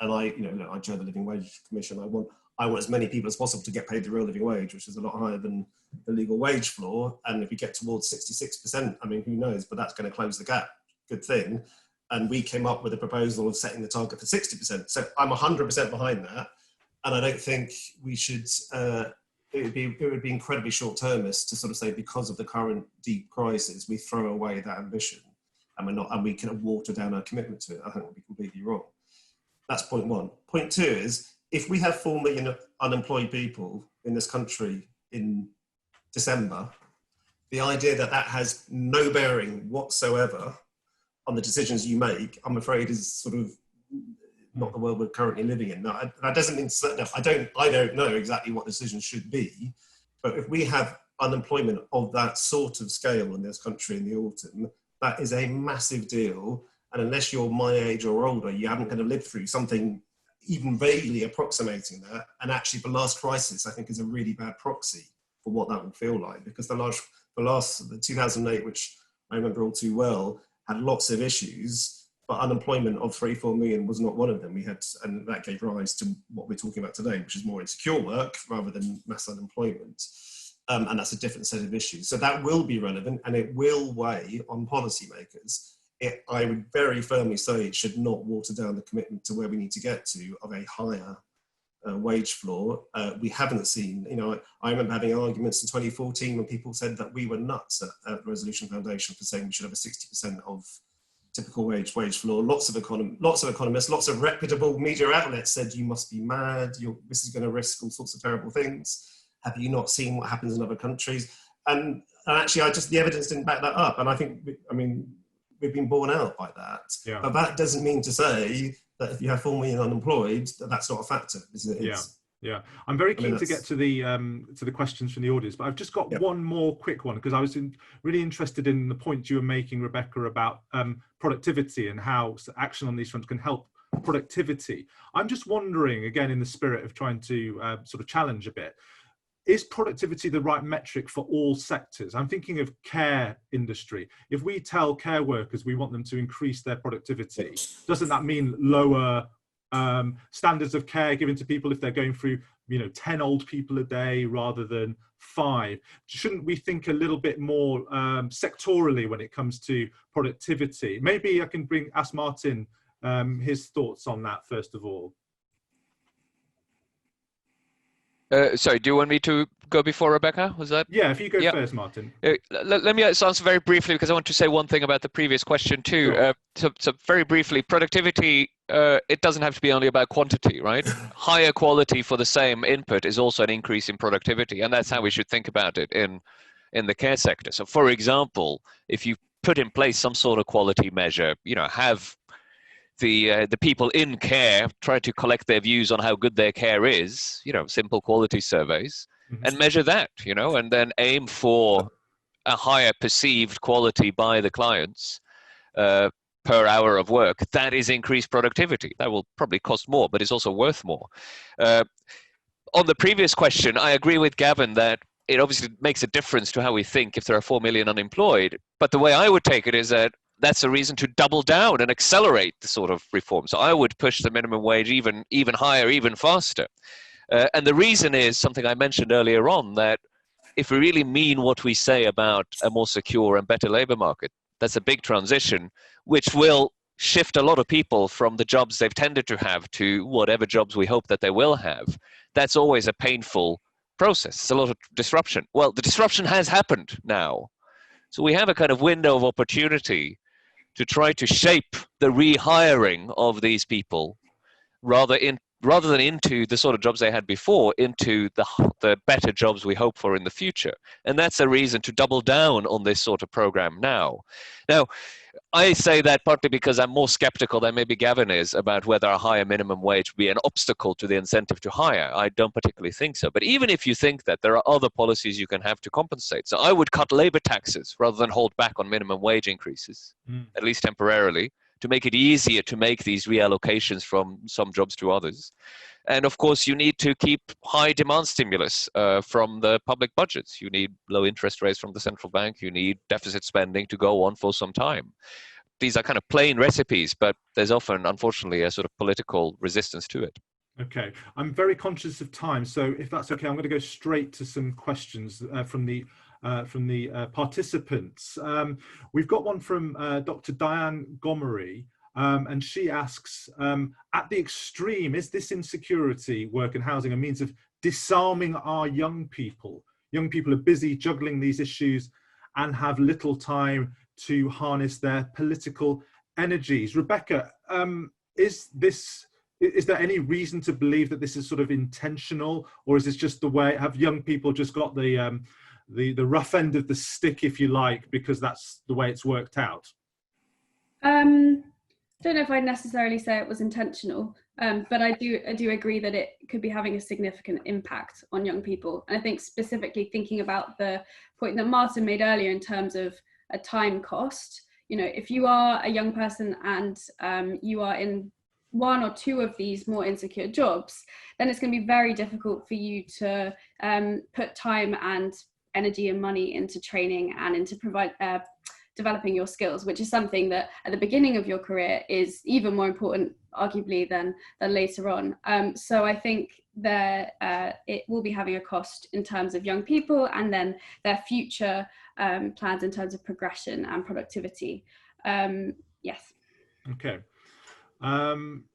And I chair the Living Wage Commission. I want as many people as possible to get paid the real living wage, which is a lot higher than the legal wage floor. And if we get towards 66%, I mean, who knows, but that's going to close the gap. Good thing. And we came up with a proposal of setting the target for 60%. So I'm 100% behind that. And I don't think we should, it would be incredibly short-termist to sort of say, because of the current deep crisis, we throw away that ambition and we kind of water down our commitment to it. I think it would be completely wrong. That's point one. Point two is, if we have 4 million unemployed people in this country in December, the idea that that has no bearing whatsoever on the decisions you make, I'm afraid is sort of not the world we're currently living in. Now, that doesn't mean, I don't know exactly what decisions should be, but if we have unemployment of that sort of scale in this country in the autumn, that is a massive deal. And unless you're my age or older, you haven't kind of lived through something even vaguely approximating that. And actually the last crisis, I think, is a really bad proxy for what that will feel like, because the 2008, which I remember all too well, had lots of issues, but unemployment of 3-4 million was not one of them. And that gave rise to what we're talking about today, which is more insecure work rather than mass unemployment. And that's a different set of issues. So that will be relevant, and it will weigh on policymakers. I would very firmly say it should not water down the commitment to where we need to get to of a higher wage floor. We haven't seen, I remember having arguments in 2014 when people said that we were nuts at Resolution Foundation for saying we should have a 60% of typical wage floor. Lots of economists, lots of reputable media outlets said, you must be mad, this is going to risk all sorts of terrible things. Have you not seen what happens in other countries? And actually, the evidence didn't back that up. And I think, we've been borne out by that. Yeah. But that doesn't mean to say that if you have 4 million unemployed, that's not a factor. Yeah. I'm very keen to get to the questions from the audience, but I've just got one more quick one, because I was really interested in the point you were making, Rebecca, about productivity and how action on these fronts can help productivity. I'm just wondering, again, in the spirit of trying to sort of challenge a bit, is productivity the right metric for all sectors? I'm thinking of care industry. If we tell care workers we want them to increase their productivity, doesn't that mean lower standards of care given to people if they're going through 10 old people a day rather than 5? Shouldn't we think a little bit more sectorally when it comes to productivity? Maybe I can ask Martin his thoughts on that first of all. Sorry, do you want me to go before Rebecca? Was that? Yeah, if you go first, Martin. Let me answer very briefly, because I want to say one thing about the previous question too. Sure. So very briefly, productivity, it doesn't have to be only about quantity, right? Higher quality for the same input is also an increase in productivity, and that's how we should think about it in the care sector. So for example, if you put in place some sort of quality measure, have the people in care try to collect their views on how good their care is, simple quality surveys, and measure that, and then aim for a higher perceived quality by the clients per hour of work. That is increased productivity. That will probably cost more, but it's also worth more. On the previous question, I agree with Gavin that it obviously makes a difference to how we think if there are 4 million unemployed, but the way I would take it is that that's a reason to double down and accelerate the sort of reform. So I would push the minimum wage even higher, even faster. And the reason is something I mentioned earlier on, that if we really mean what we say about a more secure and better labor market, that's a big transition, which will shift a lot of people from the jobs they've tended to have to whatever jobs we hope that they will have. That's always a painful process. It's a lot of disruption. Well, the disruption has happened now. So we have a kind of window of opportunity to try to shape the rehiring of these people rather than into the sort of jobs they had before, into the better jobs we hope for in the future. And that's a reason to double down on this sort of program now. Now, I say that partly because I'm more skeptical than maybe Gavin is about whether a higher minimum wage would be an obstacle to the incentive to hire. I don't particularly think so. But even if you think that, there are other policies you can have to compensate. So I would cut labor taxes rather than hold back on minimum wage increases, at least temporarily, to make it easier to make these reallocations from some jobs to others. And of course, you need to keep high demand stimulus from the public budgets. You need low interest rates from the central bank. You need deficit spending to go on for some time. These are kind of plain recipes, but there's often, unfortunately, a sort of political resistance to it. Okay, I'm very conscious of time, so if that's okay, I'm going to go straight to some questions from the participants. We've got one from Dr. Diane Gomery, and she asks, at the extreme, is this insecurity, work and housing, a means of disarming our young people? Young people are busy juggling these issues and have little time to harness their political energies. Rebecca, is there any reason to believe that this is sort of intentional, or is this just the way, have young people just got the rough end of the stick, if you like, because that's the way it's worked out? Don't know if I'd necessarily say it was intentional, but I do agree that it could be having a significant impact on young people. And I think specifically thinking about the point that Martin made earlier in terms of a time cost, you know, if you are a young person and you are in one or two of these more insecure jobs, then it's going to be very difficult for you to put time and energy and money into training and into developing your skills, which is something that at the beginning of your career is even more important, arguably, than later on. So I think that it will be having a cost in terms of young people and then their future plans in terms of progression and productivity. Yes. Okay.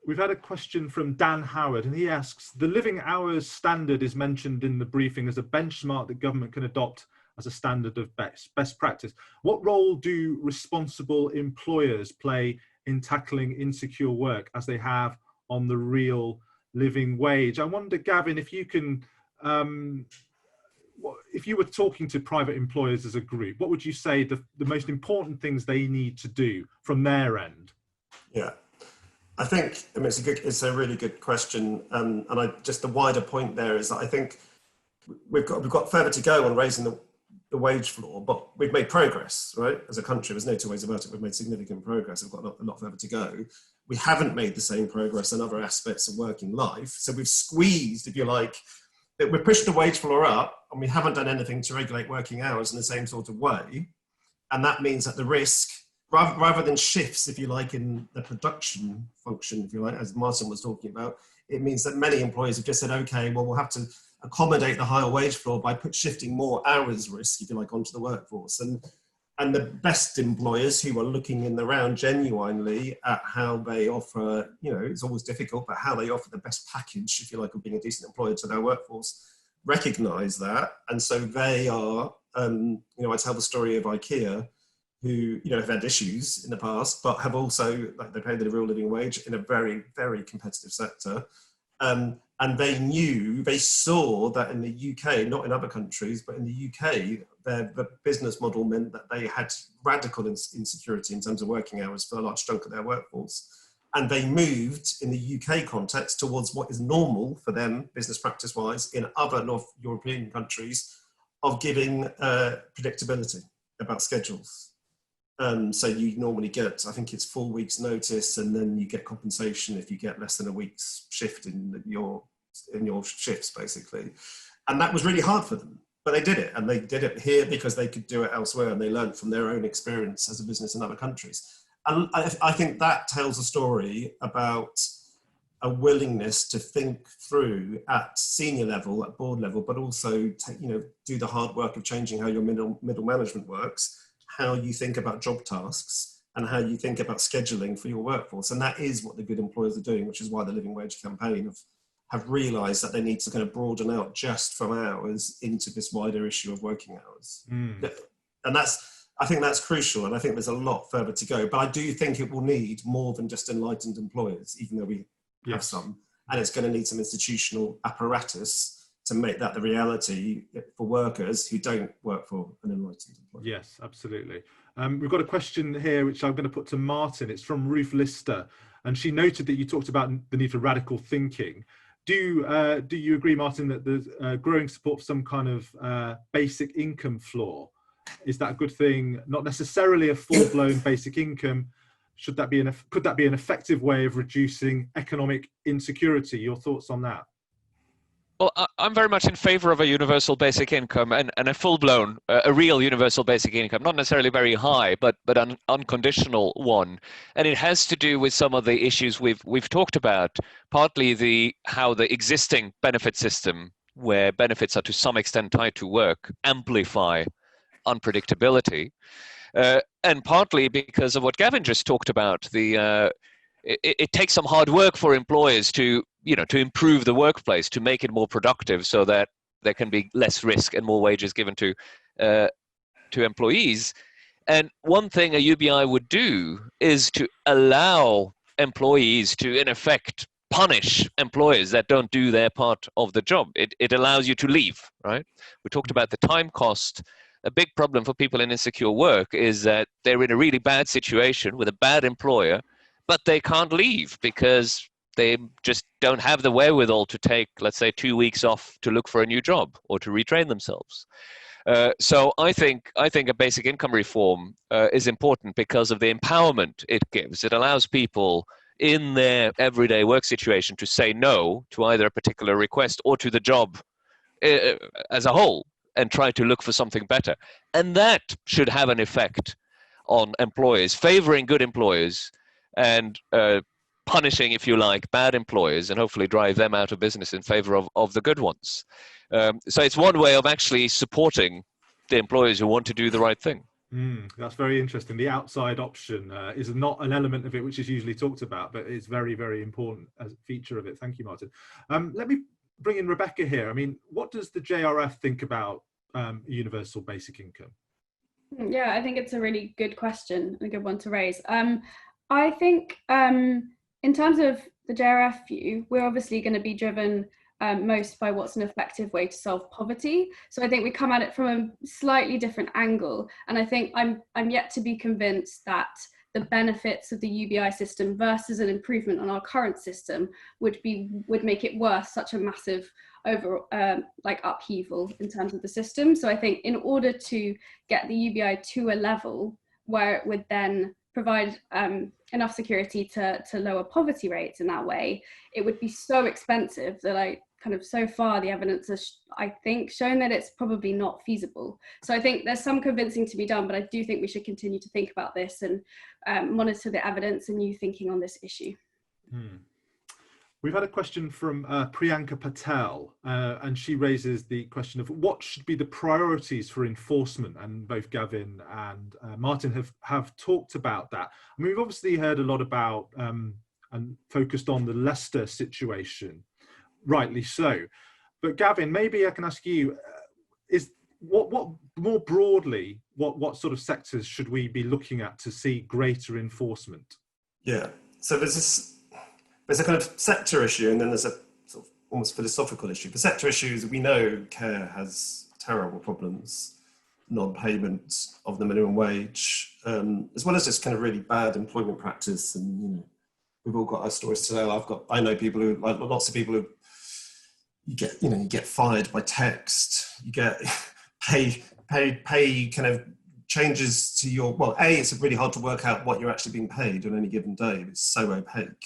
We've had a question from Dan Howard, and he asks, the living hours standard is mentioned in the briefing as a benchmark that government can adopt as a standard of best practice. What role do responsible employers play in tackling insecure work as they have on the real living wage? I wonder, Gavin, if you can, if you were talking to private employers as a group, what would you say the most important things they need to do from their end? Yeah. I think, I mean, it's a really good question, and just the wider point there is that I think we've got further to go on raising the wage floor, but we've made progress, right? As a country, there's no two ways about it. We've made significant progress. We've got a lot further to go. We haven't made the same progress in other aspects of working life. So we've squeezed, if you like, we've pushed the wage floor up, and we haven't done anything to regulate working hours in the same sort of way. And that means that the risk, rather than shifts, if you like, in the production function, if you like, as Martin was talking about, it means that many employers have just said, okay, well, we'll have to accommodate the higher wage floor by shifting more hours risk, if you like, onto the workforce. And the best employers who are looking in the round genuinely at how they offer, you know, it's always difficult, but how they offer the best package, if you like, of being a decent employer to their workforce, recognise that. And so they are, you know, I tell the story of IKEA, who, you know, have had issues in the past, but have also, like, they pay the real living wage in a very, very competitive sector. And they saw that in the UK, not in other countries, but in the UK, the business model meant that they had radical insecurity in terms of working hours for a large chunk of their workforce. And they moved in the UK context towards what is normal for them, business practice wise, in other North European countries, of giving predictability about schedules. So you normally get, I think it's 4 weeks notice, and then you get compensation if you get less than a week's shift in your shifts, basically. And that was really hard for them, but they did it, and they did it here because they could do it elsewhere, and they learned from their own experience as a business in other countries. And I think that tells a story about a willingness to think through at senior level, at board level, but also do the hard work of changing how your middle management works, how you think about job tasks, and how you think about scheduling for your workforce. And that is what the good employers are doing, which is why the Living Wage campaign have realised that they need to kind of broaden out just from hours into this wider issue of working hours. And I think that's crucial, and I think there's a lot further to go. But I do think it will need more than just enlightened employers, even though we have some. And it's going to need some institutional apparatus to make that the reality for workers who don't work for an enlightened employer. Yes, absolutely. We've got a question here, which I'm going to put to Martin. It's from Ruth Lister, and she noted that you talked about the need for radical thinking. Do you agree, Martin, that there's growing support for some kind of basic income floor? Is that a good thing? Not necessarily a full-blown basic income. Could that be an effective way of reducing economic insecurity? Your thoughts on that? Well, I'm very much in favor of a universal basic income and a full-blown, a real universal basic income, not necessarily very high, but an unconditional one. And it has to do with some of the issues we've talked about, partly how the existing benefit system, where benefits are to some extent tied to work, amplify unpredictability, and partly because of what Gavin just talked about. It takes some hard work for employers to improve the workplace, to make it more productive, so that there can be less risk and more wages given to employees. And one thing a UBI would do is to allow employees to, in effect, punish employers that don't do their part of the job. It allows you to leave, right? We talked about the time cost. A big problem for people in insecure work is that they're in a really bad situation with a bad employer, but they can't leave because they just don't have the wherewithal to take, let's say, 2 weeks off to look for a new job or to retrain themselves. So I think a basic income reform is important because of the empowerment it gives. It allows people in their everyday work situation to say no to either a particular request or to the job as a whole, and try to look for something better. And that should have an effect on employers, favoring good employers and punishing, if you like, bad employers, and hopefully drive them out of business in favor of the good ones. So it's one way of actually supporting the employers who want to do the right thing. That's very interesting. The outside option is not an element of it which is usually talked about, but it's very, very important as a feature of it. Thank you, Martin. Let me bring in Rebecca here. I mean, what does the JRF think about universal basic income? Yeah, I think it's a really good question, a good one to raise. I think in terms of the JRF view, we're obviously going to be driven most by what's an effective way to solve poverty. So I think we come at it from a slightly different angle. And I think I'm yet to be convinced that the benefits of the UBI system versus an improvement on our current system would make it worth such a massive upheaval in terms of the system. So I think in order to get the UBI to a level where it would then provide enough security to lower poverty rates in that way, it would be so expensive that so far the evidence has, I think, shown that it's probably not feasible. So I think there's some convincing to be done, but I do think we should continue to think about this and monitor the evidence and new thinking on this issue. We've had a question from Priyanka Patel, and she raises the question of what should be the priorities for enforcement, and both Gavin and Martin have talked about that. I mean, we've obviously heard a lot about and focused on the Leicester situation, rightly so. But Gavin, maybe I can ask you, is what more broadly, what sort of sectors should we be looking at to see greater enforcement? Yeah, so there's a kind of sector issue, and then there's a sort of almost philosophical issue. The sector issue is we know care has terrible problems, non-payment of the minimum wage, as well as just kind of really bad employment practice. And we've all got our stories to tell. I know people who, like lots of people who, you get fired by text, you get pay kind of changes to your, well, A, it's really hard to work out what you're actually being paid on any given day. It's so opaque,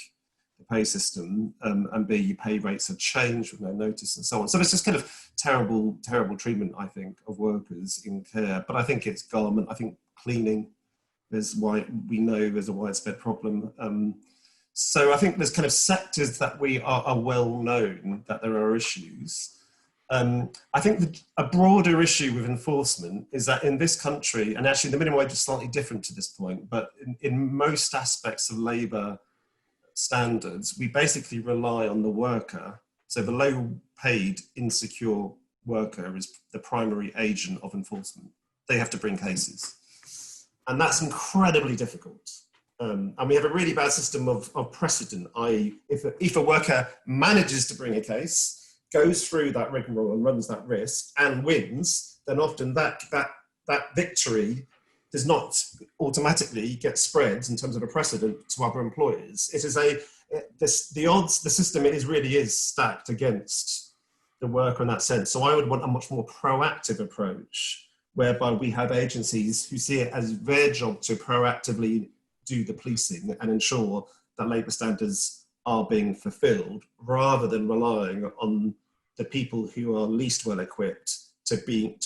the pay system, and B, your pay rates have changed with no notice and so on. So it's just kind of terrible treatment, I think, of workers in care. But I think it's garment, I think cleaning, we know there's a widespread problem. So I think there's kind of sectors that we are well known that there are issues. I think a broader issue with enforcement is that in this country, and actually the minimum wage is slightly different to this point, but in most aspects of labour standards, we basically rely on the worker. So the low paid, insecure worker is the primary agent of enforcement. They have to bring cases. And that's incredibly difficult. And we have a really bad system of precedent, i.e. if a worker manages to bring a case, goes through that rigmarole and runs that risk and wins, then often that victory does not automatically get spread in terms of a precedent to other employers. It is the system really is stacked against the worker in that sense. So I would want a much more proactive approach, whereby we have agencies who see it as their job to proactively do the policing and ensure that labour standards are being fulfilled, rather than relying on the people who are least well equipped to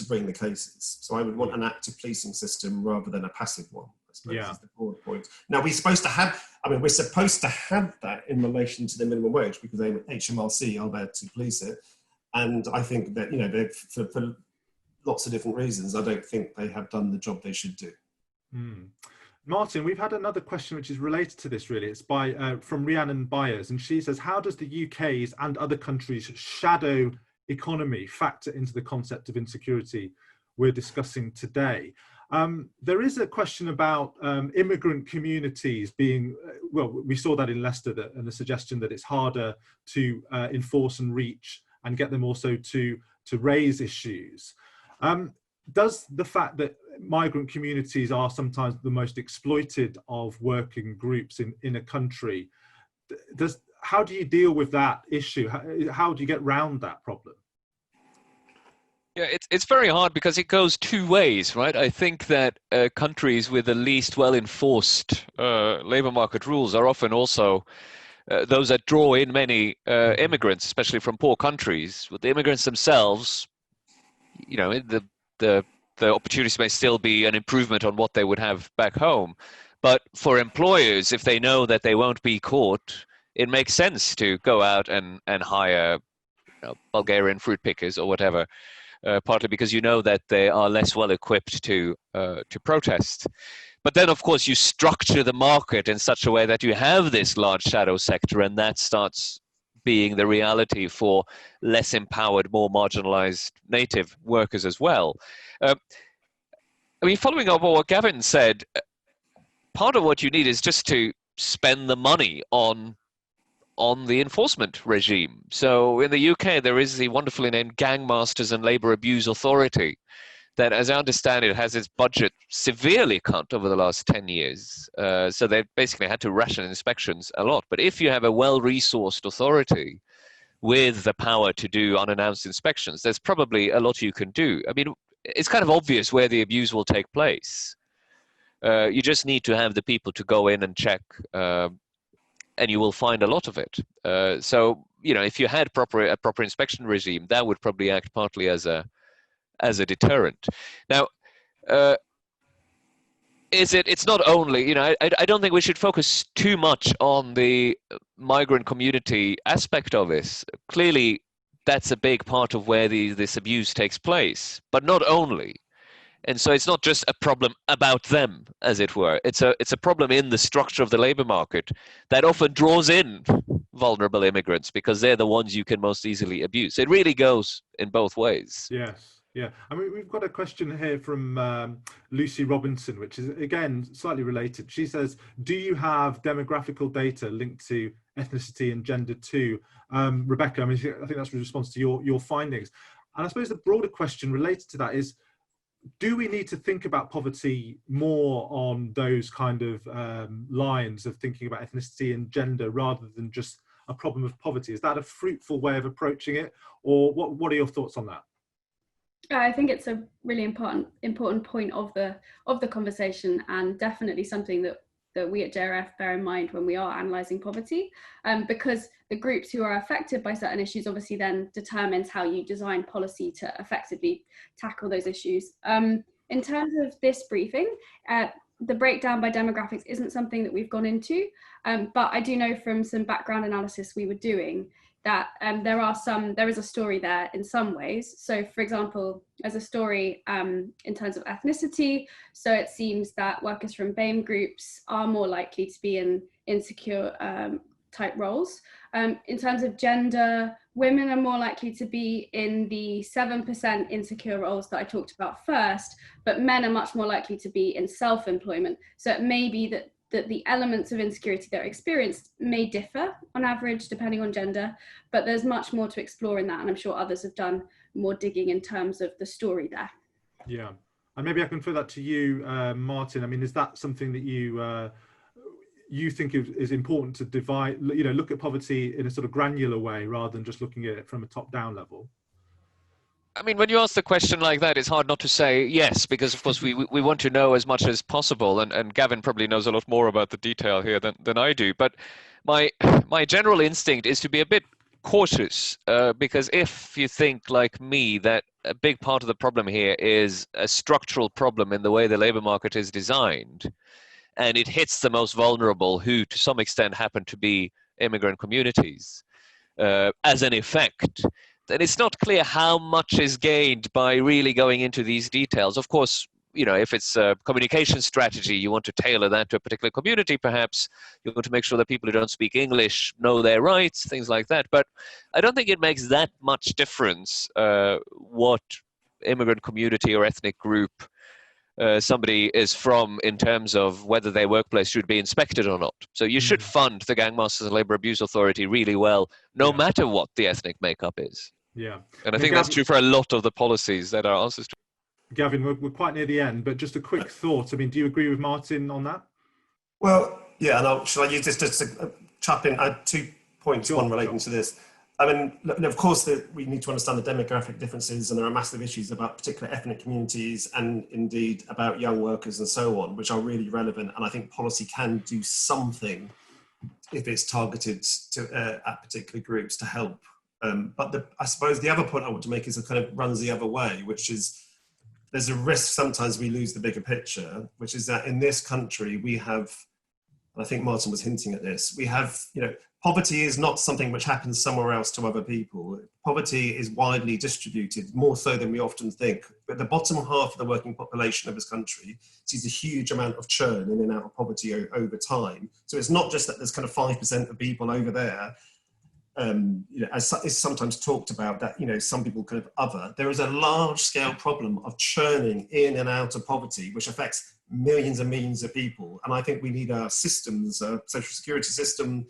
bring the cases. So I would want an active policing system rather than a passive one, I suppose, is the broad point. Now we're supposed to have that in relation to the minimum wage, because HMRC are there to police it. And I think that, for lots of different reasons, I don't think they have done the job they should do. Martin, we've had another question which is related to this, really. It's from Rhiannon Byers, and she says, how does the UK's and other countries' shadow economy factor into the concept of insecurity we're discussing today? There is a question about immigrant communities being, we saw that in Leicester, and the suggestion that it's harder to enforce and reach and get them also to raise issues. Does the fact that migrant communities are sometimes the most exploited of working groups in a country, how do you deal with that issue? How do you get round that problem? Yeah, it's very hard because it goes two ways, right? I think that countries with the least well-enforced labor market rules are often also those that draw in many immigrants, especially from poor countries. With the immigrants themselves, you know, the opportunities may still be an improvement on what they would have back home. But for employers, if they know that they won't be caught, it makes sense to go out and hire, you know, Bulgarian fruit pickers or whatever. Partly because you know that they are less well equipped to protest. But then, of course, you structure the market in such a way that you have this large shadow sector, and that starts being the reality for less empowered, more marginalized native workers as well. I mean, following up on what Gavin said, part of what you need is just to spend the money on the enforcement regime. So in the UK, there is the wonderfully named Gang Masters and Labour Abuse Authority that, as I understand it, has its budget severely cut over the last 10 years. So they've basically had to ration inspections a lot. But if you have a well-resourced authority with the power to do unannounced inspections, there's probably a lot you can do. I mean, it's kind of obvious where the abuse will take place. You just need to have the people to go in and check, and you will find a lot of it. So, you know, if you had a proper inspection regime, that would probably act partly as a deterrent. Now, it's not only, you know, I don't think we should focus too much on the migrant community aspect of this. Clearly, that's a big part of where this abuse takes place, but not only. And so it's not just a problem about them, as it were. It's a problem in the structure of the labor market that often draws in vulnerable immigrants because they're the ones you can most easily abuse. It really goes in both ways. Yes. Yeah, I mean, we've got a question here from Lucy Robinson, which is, again, slightly related. She says, do you have demographical data linked to ethnicity and gender too? Rebecca, I mean, I think that's in response to your findings. And I suppose the broader question related to that is, do we need to think about poverty more on those kind of lines of thinking about ethnicity and gender rather than just a problem of poverty? Is that a fruitful way of approaching it? Or what are your thoughts on that? I think it's a really important point of the conversation, and definitely something that we at JRF bear in mind when we are analysing poverty, because the groups who are affected by certain issues obviously then determines how you design policy to effectively tackle those issues. In terms of this briefing, the breakdown by demographics isn't something that we've gone into, but I do know from some background analysis we were doing that there is a story there in some ways. So for example, as a story in terms of ethnicity, so it seems that workers from BAME groups are more likely to be in insecure type roles. In terms of gender, women are more likely to be in the 7% insecure roles that I talked about first, but men are much more likely to be in self-employment. So it may be that the elements of insecurity that are experienced may differ on average depending on gender, but there's much more to explore in that, and I'm sure others have done more digging in terms of the story there. Yeah, and maybe I can throw that to you, Martin. I mean, is that something that you think is important to divide, you know, look at poverty in a sort of granular way rather than just looking at it from a top-down level? I mean, when you ask the question like that, it's hard not to say yes, because of course we want to know as much as possible, and Gavin probably knows a lot more about the detail here than I do. But my general instinct is to be a bit cautious, because if you think like me that a big part of the problem here is a structural problem in the way the labor market is designed, and it hits the most vulnerable, who to some extent happen to be immigrant communities, as an effect, then it's not clear how much is gained by really going into these details. Of course, you know, if it's a communication strategy, you want to tailor that to a particular community, perhaps. You want to make sure that people who don't speak English know their rights, things like that. But I don't think it makes that much difference what immigrant community or ethnic group somebody is from in terms of whether their workplace should be inspected or not. So you should fund the Gang Masters and Labour Abuse Authority really well, no matter what the ethnic makeup is. Yeah. And I think that's true for a lot of the policies that are answers to. Gavin, we're quite near the end, but just a quick thought. I mean, do you agree with Martin on that? Well, yeah, and shall I use this just to chap in? I had 2 points, one relating to this. I mean, of course, we need to understand the demographic differences, and there are massive issues about particular ethnic communities and indeed about young workers and so on, which are really relevant. And I think policy can do something if it's targeted to at particular groups to help. But I suppose the other point I want to make is it kind of runs the other way, which is there's a risk sometimes we lose the bigger picture, which is that in this country we have, and I think Martin was hinting at this, we have, poverty is not something which happens somewhere else to other people. Poverty is widely distributed, more so than we often think. But the bottom half of the working population of this country sees a huge amount of churn in and out of poverty over time. So it's not just that there's kind of 5% of people over there, as is sometimes talked about, that some people kind of other. There is a large-scale problem of churning in and out of poverty, which affects millions and millions of people. And I think we need our systems, social security system,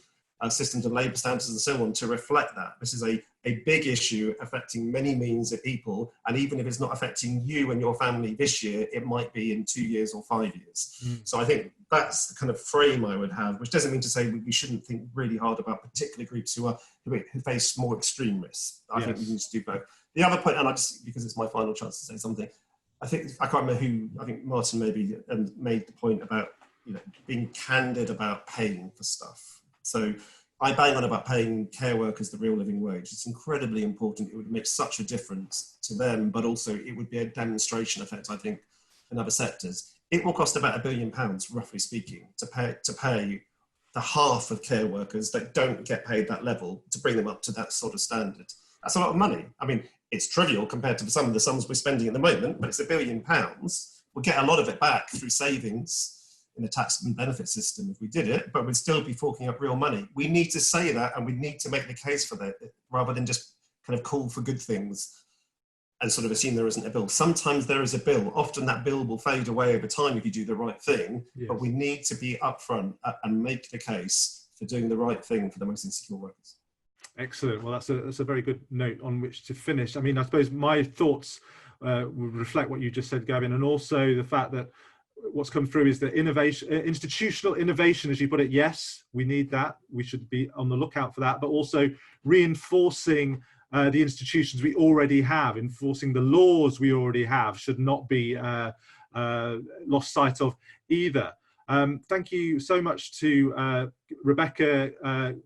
systems of labour standards and so on to reflect that. This is a big issue affecting many millions of people, and even if it's not affecting you and your family this year, it might be in 2 years or 5 years. So I think that's the kind of frame I would have, which doesn't mean to say we shouldn't think really hard about particular groups who face more extreme risks. I think we need to do both. The other point, and because it's my final chance to say something, I can't remember who, I think Martin maybe made the point about being candid about paying for stuff. So I bang on about paying care workers the real living wage. It's incredibly important. It would make such a difference to them, but also it would be a demonstration effect, I think, in other sectors. It will cost about £1 billion, roughly speaking, to pay the half of care workers that don't get paid that level, to bring them up to that sort of standard. That's a lot of money. I mean, it's trivial compared to some of the sums we're spending at the moment, but it's £1 billion. We'll get a lot of it back through savings in the tax and benefit system if we did it, but we'd still be forking up real money. We need to say that, and we need to make the case for that, rather than just kind of call for good things and sort of assume there isn't a bill. Sometimes there is a bill. Often that bill will fade away over time if you do the right thing, but we need to be upfront and make the case for doing the right thing for the most insecure workers. Excellent. Well, that's a very good note on which to finish. I mean, I suppose my thoughts would reflect what you just said, Gavin, and also the fact that what's come through is that institutional innovation, as you put it. Yes, we need that. We should be on the lookout for that, but also reinforcing the institutions we already have, enforcing the laws we already have should not be lost sight of either. Thank you so much to Rebecca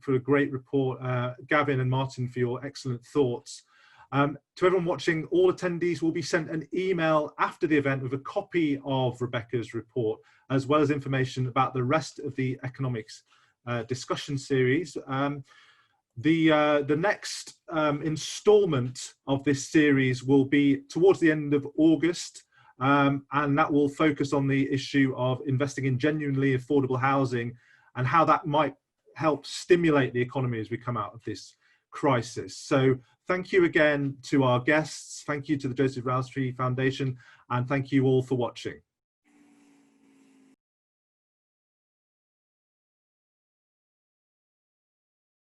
for a great report, Gavin and Martin for your excellent thoughts. To everyone watching, all attendees will be sent an email after the event with a copy of Rebecca's report, as well as information about the rest of the economics discussion series. The next instalment of this series will be towards the end of August, and that will focus on the issue of investing in genuinely affordable housing and how that might help stimulate the economy as we come out of this crisis. So thank you again to our guests, thank you to the Joseph Rowntree Foundation, and thank you all for watching.